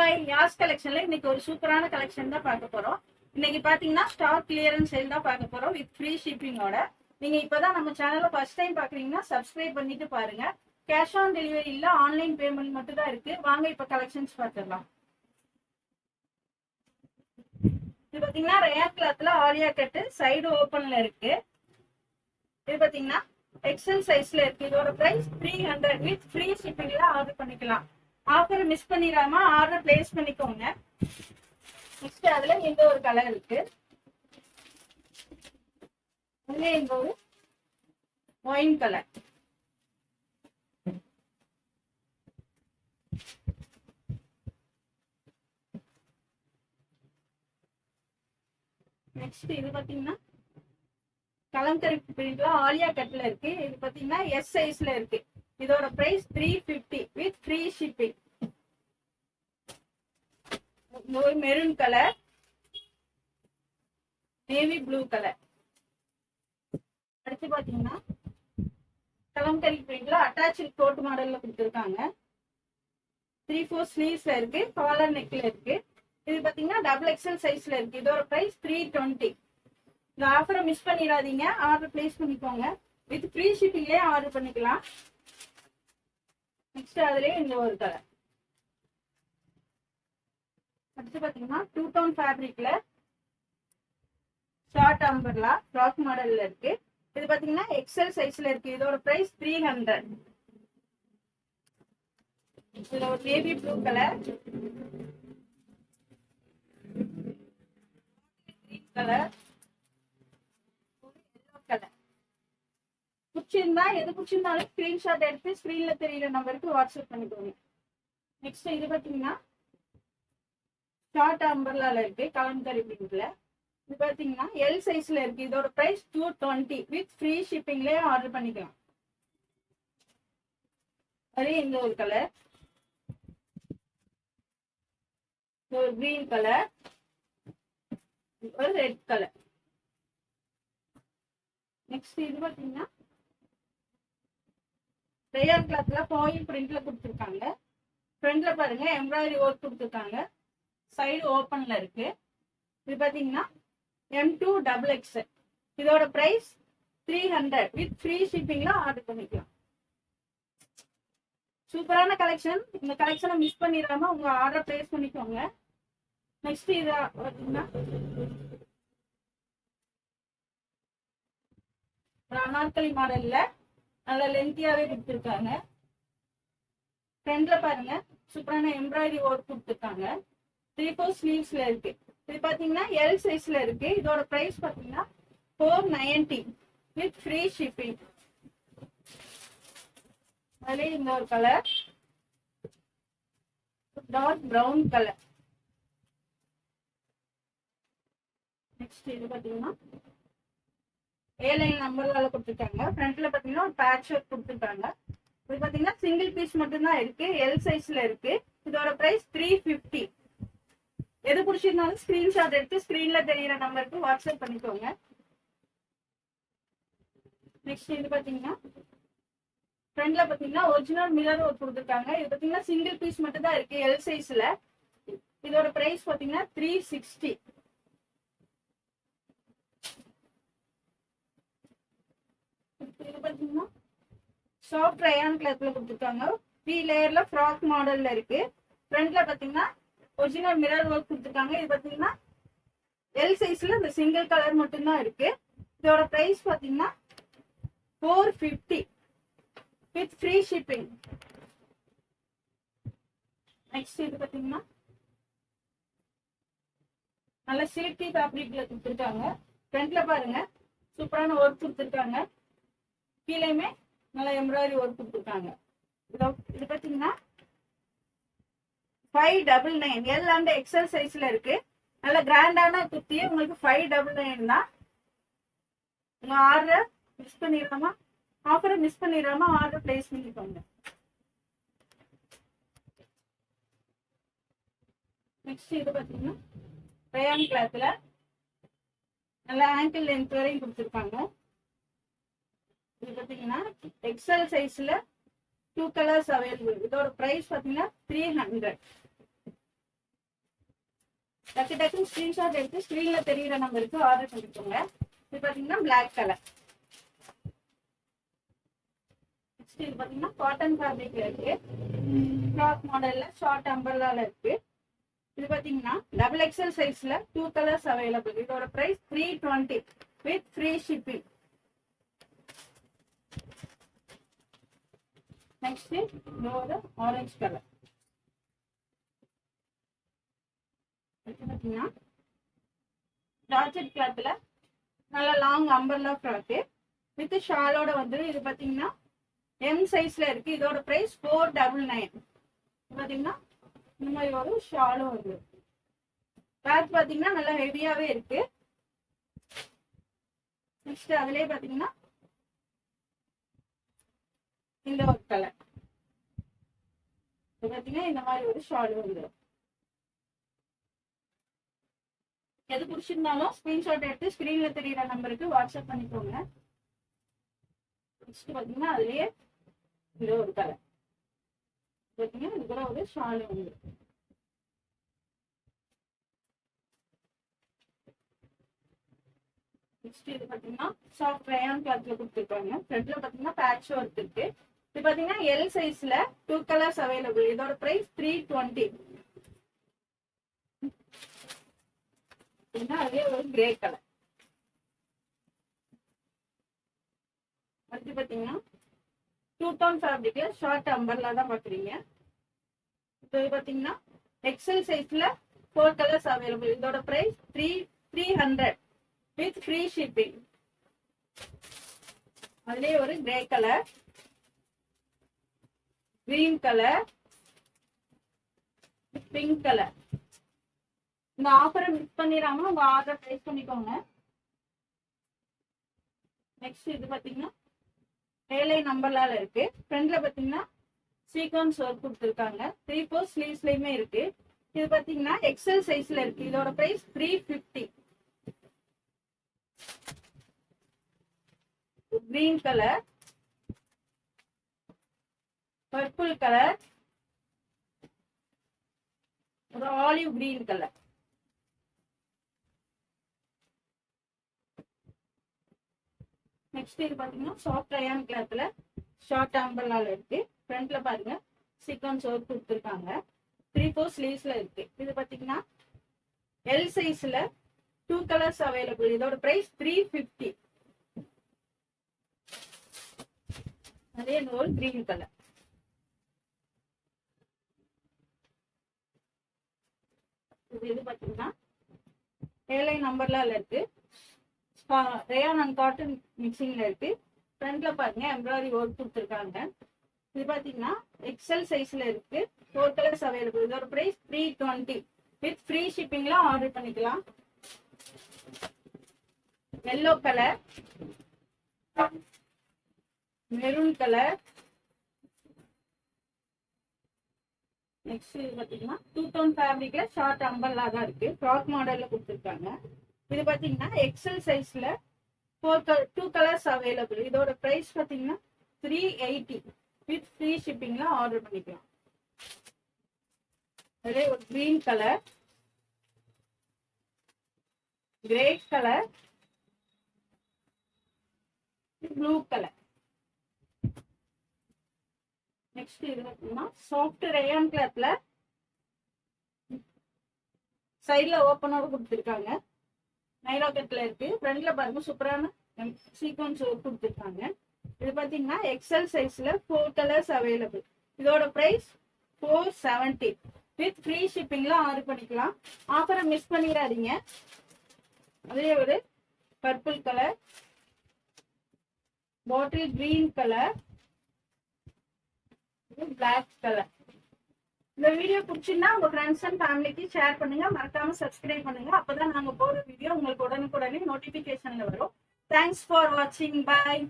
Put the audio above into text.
Hi, யாஸ் கலெக்ஷன்ல இன்னைக்கு ஒரு சூப்பரான கலெக்ஷன் தான் பார்க்க போறோம். இன்னைக்கு பாத்தீங்கன்னா ஸ்டாக் கிளியரன்ஸ் சேல் தான் பார்க்க போறோம் வித் ஃப்ரீ ஷிப்பிங்கோட. நீங்க இப்பதான் நம்ம சேனலை ஃபர்ஸ்ட் டைம் பாக்குறீங்கன்னா சப்ஸ்கிரைப் பண்ணிட்டு பாருங்க. கேஷ் ஆன் டெலிவரி இல்ல, ஆன்லைன் பேமெண்ட் மட்டும் தான் இருக்கு. வாங்க இப்ப கலெக்ஷன்ஸ் பார்த்துடலாம். இது பாத்தீங்கன்னா ரேர் கிளாத்ல ஆலியா கட்டு சைடு ஓபன்ல இருக்கு. இது பாத்தீங்கன்னா எக்ஸல் சைஸ்ல இருக்கு. இதோட பிரைஸ் 300 வித் ஃப்ரீ ஷிப்பிங்ல ஆர்டர் பண்ணிக்கலாம். ஆஃபர் மிஸ் பண்ணிடாம ஆர்டர் பிளேஸ் பண்ணிக்கோங்க. நெக்ஸ்ட் அதுல இந்த ஒரு கலர் இருக்கு. அதுல இந்த ஒரு ஒயின் கலர். நெக்ஸ்ட் இது பாத்தீங்கன்னா கலம்கரி பிரிண்ட்ல ஆலியா கட்ல இருக்கு. இது பாத்தீங்கன்னா எஸ் சைஸ்ல இருக்கு. இதோட பிரைஸ் 350 வித் ஃப்ரீ ஷிப்பிங். ஒரு maroon colour, navy blue colour. அடுத்து பாத்தீங்கன்னா கலம்கரி பிரிண்ட்ல அட்டாச் கோட் மாடல்ல கொடுத்துருக்காங்க. 3/4 ஸ்லீவ்ஸ்ல இருக்கு, காலர் நெக்ல இருக்கு. இது பாத்தீங்கன்னா டபுள் எக்ஸல் சைஸ்ல இருக்கு. இதோட பிரைஸ் 320. இந்த ஆஃபரை மிஸ் பண்ணிடாதீங்க, ஆர்டர் பிளேஸ் பண்ணிக்கோங்க. வித் ஃப்ரீ ஷிப்பிங்லேயே ஆர்டர் பண்ணிக்கலாம். நெக்ஸ்ட் அதுலயே இந்த ஒரு கலர். அடுத்து பாத்தீங்கன்னா 2 டோன் ஃபேப்ரிக்ல ஷார்ட் அம்பர்லா ஃப்ராக் மாடல்ல இருக்கு. இது பாத்தீங்கன்னா எக்ஸல் சைஸ்ல இருக்கு. இதோட பிரைஸ் 300. இதுல ஒரு navy blue colour, green colour, yellow colour. பிடிச்சிருந்தா எது பிடிச்சிருந்தாலும் ஸ்கிரீன்ஷாட் எடுத்து ஸ்கிரீன்ல தெரியுற நம்பருக்கு வாட்ஸ்அப் பண்ணிக்கோங்க. நெக்ஸ்ட் இது பாத்தீங்கன்னா ஷார்ட் அம்பர்லால இருக்கு, கலம்கரி பிரிண்ட்ல. இது பாத்தீங்கன்னா எல் சைஸ்ல இருக்கு. இதோட பிரைஸ் 220 வித் ஃப்ரீ ஷிப்பிங்லயே ஆர்டர் பண்ணிக்கலாம். அதே இந்த ஒரு கலர், ஒரு கிரீன் கலர், ஒரு ரெட் கலர். நெக்ஸ்ட் இது பாத்தீங்கன்னா ரேயர் கிளாத்ல ஃபாயில் பிரிண்ட்ல கொடுத்துருக்காங்க. ஃப்ரண்ட்ல பாருங்க எம்ப்ராய்டரி ஒர்க் கொடுத்துருக்காங்க. சைடு ஓப்பன்ல இருக்கு. இது பாத்தீங்கன்னா M2 டபுள் எக்ஸ். இதோட பிரைஸ் 300 வித் ஃப்ரீ ஷிப்பிங்ல ஆர்டர் பண்ணிக்கலாம். சூப்பரான கலெக்ஷன். இந்த கலெக்ஷனை மிஸ் பண்ணிடாம உங்க ஆர்டர் பிளேஸ் பண்ணிக்கோங்க. நெக்ஸ்ட் இது பாத்தீங்கன்னா அனார்கலி மாடல்ல நல்ல லென்த்தியாவே கொடுத்துருக்காங்க. ஃப்ரண்ட்ல பாருங்க சூப்பரான எம்ப்ராய்டரி ஒர்க் கொடுத்துருக்காங்க. 3/4 ஸ்லீவ்ஸ்ல இருக்கு. இது பாத்தீங்கன்னா எல் சைஸ்ல இருக்கு. இதோட பிரைஸ் பாத்தீங்கன்னா 490 வித் ஃப்ரீ ஷிப்பிங். அதுல இந்த ஒரு colour, dark brown colour. Next இது பாத்தீங்கன்னா ஏலைன் நம்பர்ல கொடுத்துருக்காங்க. ஃப்ரண்ட்ல பாத்தீங்கன்னா ஒரு பேட்ச் ஒர்க் கொடுத்துருக்காங்க. இது பாத்தீங்கன்னா சிங்கிள் பீஸ் மட்டும் தான் இருக்கு, எல் சைஸ்ல இருக்கு. இதோட பிரைஸ் 350. எது பிடிச்சிருந்தாலும் ஸ்கிரீன்ஷாட் எடுத்து ஸ்கிரீன்ல தெரியுற நம்பருக்கு வாட்ஸ்அப் பண்ணிக்கோங்க. நெக்ஸ்ட் இது பாத்தீங்கன்னா ஃப்ரண்ட்ல பாத்தீங்கன்னா ஒரிஜினல் மிரர் ஒர்க் கொடுத்துருக்காங்க. இது பாத்தீங்கன்னா சிங்கிள் பீஸ் மட்டும் தான் இருக்கு, எல் சைஸ்ல. இதோட பிரைஸ் பாத்தீங்கன்னா 360. இது பாத்தீங்கன்னா சாஃப்ட் ரயான் கிளாத்ல கொடுத்துருக்காங்க. 3 லேயர்ல ஃப்ராக் மாடல்ல இருக்கு. ஃப்ரண்ட்ல பாத்தீங்கன்னா ஒரிஜினல் மிரர் ஒர்க் கொடுத்துருக்காங்க. இது பாத்தீங்கன்னா எல் சைஸ்ல இந்த சிங்கிள் கலர் மட்டும் தான் இருக்கு. இதோட பிரைஸ் பாத்தீங்கன்னா 450 வித் ஃப்ரீ ஷிப்பிங். நெக்ஸ்ட் இது பாத்தீங்கன்னா நல்ல சில்கி ஃபேப்ரிக்ல கொடுத்துருக்காங்க. ஃப்ரண்ட்ல பாருங்க சூப்பரான ஒர்க் கொடுத்துருக்காங்க. கீழேயுமே நல்ல எம்ப்ராய்டரி ஒர்க் கொடுத்துருக்காங்க. இது பாத்தீங்கன்னா 599 எல் அண்ட் எக்ஸல் சைஸ்ல இருக்கு. நல்ல கிராண்டான குர்த்தி. உங்களுக்கு 599 தான். உங்க ஆர்டர் மிஸ் பண்ணிடாம, ஆஃபரை மிஸ் பண்ணிடாம ஆர்டர் பிளேஸ் பண்ணிக்கோங்க. நெக்ஸ்ட் இது பாத்தீங்கன்னா ரயான் கிளாத்ல நல்ல ஆங்கிள் லென்த் வரையும் கொடுத்துருக்காங்க. இது பாத்தீங்கன்னா எக்ஸல் சைஸ்ல 2 கலர்ஸ் அவைலபிள். இதோட பிரைஸ் பாத்தீங்கன்னா 300. டக்கு டக்குன்னு ஸ்கிரீன்ஷாட் எடுத்து ஸ்க்ரீன்ல தெரியுற நம்பருக்கு ஆர்டர் பண்ணிக்கோங்க. இது பாத்தீங்கன்னா பிளாக் கலர். நெக்ஸ்ட் இது பாத்தீங்கன்னா காட்டன் ஃபேப்ரிக்ல இருக்கு. ஃப்ராக் மாடல்ல ஷார்ட் அம்பர்லால இருக்கு. இது பாத்தீங்கன்னா டபுள் எக்ஸல் சைஸ்ல 2 கலர்ஸ் அவைலபிள். இதோட price 320 with free shipping. Next இன்னொரு ஆரஞ்சு கலர். பாத்தீங்கன்னா ஜார்ஜெட் கிளாத்ல நல்ல லாங் அம்பர்லா ஃப்ராக் வித் ஷாலோட வந்து இது பாத்தீங்கன்னா எம் சைஸ்ல இருக்கு. இதோட பிரைஸ் 499. பாத்தீங்கன்னா இந்த மாதிரி ஒரு ஷாலும் வருது. கிளாத் பாத்தீங்கன்னா நல்லா ஹெவியாவே இருக்கு. நெக்ஸ்ட் அதுலயே பாத்தீங்கன்னா இந்த ஒரு கலர் பாத்தீங்கன்னா இந்த மாதிரி ஒரு ஷால் வருது. எது பிடிச்சிருந்தாலும் ஸ்கிரீன்ஷாட் எடுத்து ஸ்கிரீன்ல தெரியுற நம்பருக்கு வாட்ஸ்அப் பண்ணிக்கோங்க. நெக்ஸ்ட் பாத்தீங்கன்னா அதுலயே இந்த ஒரு கலர் பாத்தீங்கன்னா இது கூட ஒரு ஷால் வந்து. நெக்ஸ்ட் இது பாத்தீங்கன்னா சாஃப்ட் ரயான் கிளாத்ல கொடுத்துருக்காங்க. ஃப்ரண்ட்ல பாத்தீங்கன்னா பேட்ச் ஒர்க் இருக்கு. இது பாத்தீங்கன்னா எல் சைஸ்ல 2 கலர்ஸ் அவைலபிள். இதோட பிரைஸ் 320. அதே ஒரு கிரே கலர். அடுத்து பாத்தீங்கன்னா 2 டோன் ஃபேப்ரிக்ல ஷார்ட் அம்பர்லா தான் பாக்குறீங்க. இப்போ பாத்தீங்கன்னா எக்ஸல் சைஸ்ல 4 கலர்ஸ் அவைலபிள். இதோட பிரைஸ் 300 வித் ஃப்ரீ ஷிப்பிங். அதுலயே ஒரு grey colour, green colour, pink colour. இந்த ஆஃபரை மிஸ் பண்ணிடாம உங்க ஆர்டர் பிளேஸ் பண்ணிக்கோங்க. நெக்ஸ்ட் இது பாத்தீங்கன்னா ஏலை நம்பர்லால இருக்கு. ஃப்ரண்ட்ல பாத்தீங்கன்னா சீக்வன்ஸ் ஒர்க் கொடுத்துருக்காங்க. 3/4 ஸ்லீவ்ஸ்லயுமே இருக்கு. இது பாத்தீங்கன்னா எக்ஸல் சைஸ்ல இருக்கு. இதோட price 350. Green colour, purple colour, ஒரு ஆலிவ் கிரீன் கலர். நெக்ஸ்ட் இது பாத்தீங்கன்னா சாஃப்ட் ரயான் கிளாத்ல ஷார்ட் அம்பர்லால இருக்கு. ஃப்ரண்ட்ல பாருங்க சீக்வன்ஸ் ஒர்க் கொடுத்துருக்காங்க. 3/4 ஸ்லீவ்ஸ்ல இருக்கு. இது பாத்தீங்கன்னா எல் சைஸ்ல 2 கலர்ஸ் அவைலபிள். இதோட பிரைஸ் 350. அதே ஒரு கிரீன் கலர். இது பாத்தீங்கன்னா ஏலை நம்பர்லால இருக்கு. ரேயான் அண்ட் காட்டன் மிக்சிங்ல இருக்கு. ஃப்ரண்ட்ல பாருங்க எம்ப்ராய்டரி ஒர்க் கொடுத்துருக்காங்க. இது பாத்தீங்கன்னா எக்ஸல் சைஸ்ல இருக்கு. 4 கலர்ஸ் அவைலபிள். இதோட பிரைஸ் 320 வித் ஃப்ரீ ஷிப்பிங்ல ஆர்டர் பண்ணிக்கலாம். Yellow colour, maroon colour. Next இது பாத்தீங்கன்னா 2 டோன் ஃபேப்ரிக்ல ஷார்ட் அம்பர்லா தான் இருக்கு. ஃப்ராக் மாடல்ல கொடுத்துருக்காங்க. இது பாத்தீங்கன்னா எக்ஸல் சைஸ்ல 2 கலர்ஸ் அவைலபிள். இதோட பிரைஸ் பாத்தீங்கன்னா 380 வித் ஃப்ரீ ஷிப்பிங்ல ஆர்டர் பண்ணிக்கலாம். அதே ஒரு green colour, grey colour, blue colour. Next இது பாத்தீங்கன்னா சாஃப்ட் ரயான் கிளாத்ல சைட்ல ஓப்பனோட கொடுத்துருக்காங்க. நைரா கட்ல இருக்கு. ஃப்ரண்ட்ல பாருங்க சூப்பரான சீக்வன்ஸ் கொடுத்துருக்காங்க. இது பாத்தீங்கன்னா எக்ஸல் சைஸ்ல 4 கலர்ஸ் அவைலபிள். இதோட பிரைஸ் 470 வித் ஃப்ரீ ஷிப்பிங்ல ஆர்டர் பண்ணிக்கலாம். ஆஃபரை மிஸ் பண்ணிடாதீங்க. அதே ஒரு purple colour, bottle green colour, black colour. இந்த வீடியோ பிடிச்சிருந்தா உங்க ஃப்ரெண்ட்ஸ் அண்ட் ஃபேமிலிக்கு ஷேர் பண்ணுங்க. மறக்காம சப்ஸ்கிரைப் பண்ணுங்க. அப்பதான் நாங்க போற வீடியோ உங்களுக்கு உடனுக்குடனே நோட்டிபிகேஷன்ல வரும். தேங்க்ஸ் ஃபார் வாட்சிங். பாய்.